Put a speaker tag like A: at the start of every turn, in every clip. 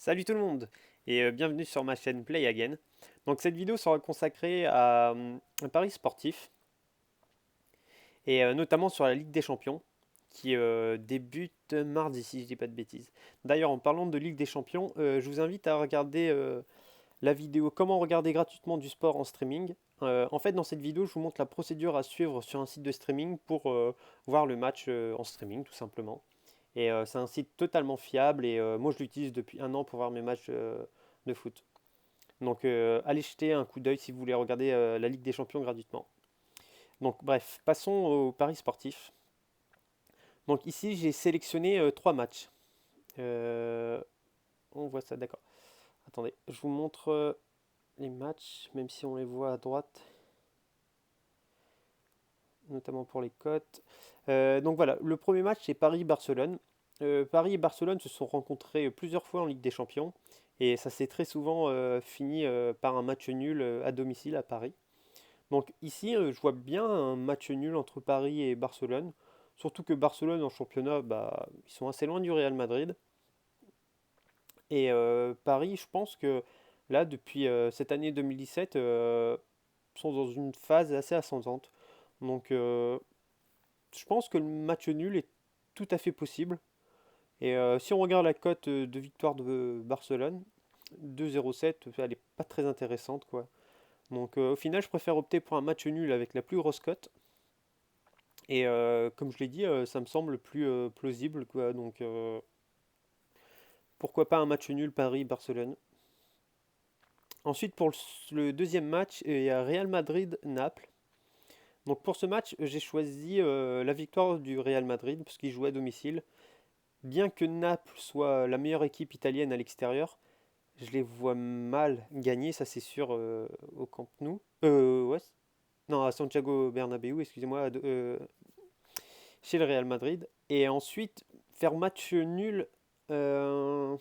A: Salut tout le monde et bienvenue sur ma chaîne Play Again. Donc cette vidéo sera consacrée à un pari sportif et notamment sur la Ligue des Champions qui débute mardi si je dis pas de bêtises. D'ailleurs en parlant de Ligue des Champions, je vous invite à regarder la vidéo comment regarder gratuitement du sport en streaming. En fait dans cette vidéo je vous montre la procédure à suivre sur un site de streaming pour voir le match en streaming tout simplement. Et c'est un site totalement fiable et moi je l'utilise depuis un an pour voir mes matchs de foot. Donc allez jeter un coup d'œil si vous voulez regarder la Ligue des Champions gratuitement. Donc bref, passons au paris sportif. Donc ici j'ai sélectionné trois matchs. Euh, on voit ça, d'accord. Attendez, je vous montre les matchs, même si on les voit à droite, notamment pour les cotes. Donc voilà, le premier match c'est Paris-Barcelone. Paris et Barcelone se sont rencontrés plusieurs fois en Ligue des Champions et ça s'est très souvent fini par un match nul à domicile à Paris. Donc ici, je vois bien un match nul entre Paris et Barcelone. Surtout que Barcelone en championnat, bah, ils sont assez loin du Real Madrid. Et Paris, je pense que là, depuis cette année 2017, sont dans une phase assez ascendante. Donc je pense que le match nul est tout à fait possible. Et si on regarde la cote de victoire de Barcelone, 2,07, elle n'est pas très intéressante, quoi. Donc au final, je préfère opter pour un match nul avec la plus grosse cote. Et comme je l'ai dit, ça me semble le plus plausible, quoi. Donc pourquoi pas un match nul Paris-Barcelone. Ensuite, pour le deuxième match, il y a Real Madrid-Naples. Donc pour ce match, j'ai choisi la victoire du Real Madrid, parce qu'il jouait à domicile. Bien que Naples soit la meilleure équipe italienne à l'extérieur, je les vois mal gagner, ça c'est sûr, au Camp Nou. Ouais, non, à Santiago Bernabéu, excusez-moi, chez le Real Madrid. Et ensuite, faire match nul. euh,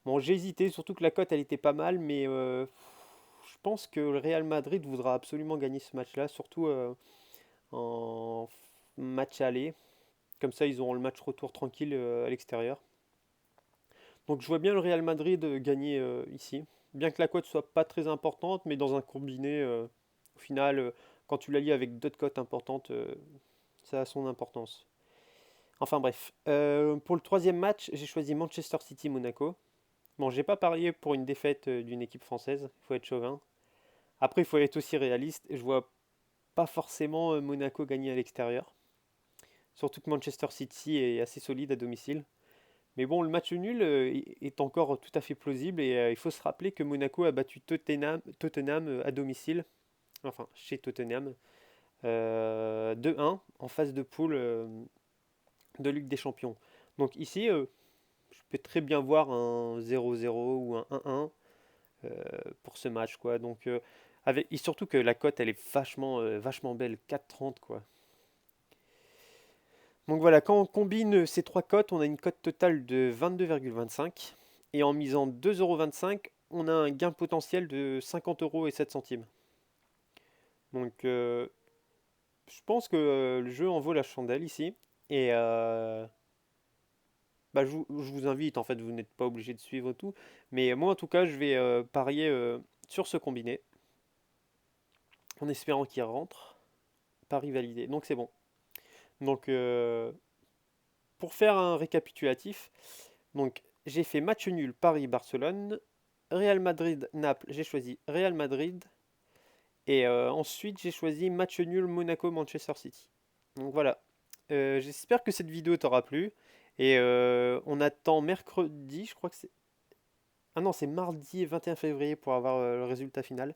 A: Bon, j'ai hésité, surtout que la cote elle était pas mal, mais je pense que le Real Madrid voudra absolument gagner ce match-là, surtout en match aller. Comme ça, ils auront le match retour tranquille à l'extérieur. Donc je vois bien le Real Madrid gagner ici. Bien que la cote soit pas très importante, mais dans un combiné, au final, quand tu la lis avec d'autres cotes importantes, ça a son importance. Enfin bref. Pour le troisième match, j'ai choisi Manchester City-Monaco. Bon, j'ai pas parié pour une défaite d'une équipe française, il faut être chauvin. Après, il faut être aussi réaliste. Je vois pas forcément Monaco gagner à l'extérieur. Surtout que Manchester City est assez solide à domicile. Mais bon, le match nul est encore tout à fait plausible et il faut se rappeler que Monaco a battu Tottenham à domicile, enfin chez Tottenham, 2-1 en phase de poule de Ligue des Champions. Donc ici, je peux très bien voir un 0-0 ou un 1-1 pour ce match, quoi. Donc, et surtout que la cote, elle est vachement belle, 4,30 quoi. Donc voilà, quand on combine ces trois cotes, on a une cote totale de 22,25. Et en misant 2,25 €, on a un gain potentiel de 50 € et 7 centimes. Donc je pense que le jeu en vaut la chandelle ici. Et bah, je vous invite, en fait, vous n'êtes pas obligé de suivre tout. Mais moi, en tout cas, je vais parier sur ce combiné, en espérant qu'il rentre. Pari validé. Donc c'est bon. Donc pour faire un récapitulatif, donc j'ai fait match nul Paris-Barcelone, Real Madrid-Naples, j'ai choisi Real Madrid, et ensuite j'ai choisi match nul Monaco-Manchester City. Donc voilà. J'espère que cette vidéo t'aura plu, et on attend mercredi, je crois que c'est... Ah non, c'est mardi 21 février pour avoir le résultat final.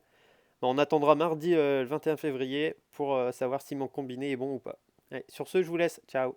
A: Bon, on attendra mardi le 21 février pour savoir si mon combiné est bon ou pas. Allez, sur ce, je vous laisse. Ciao.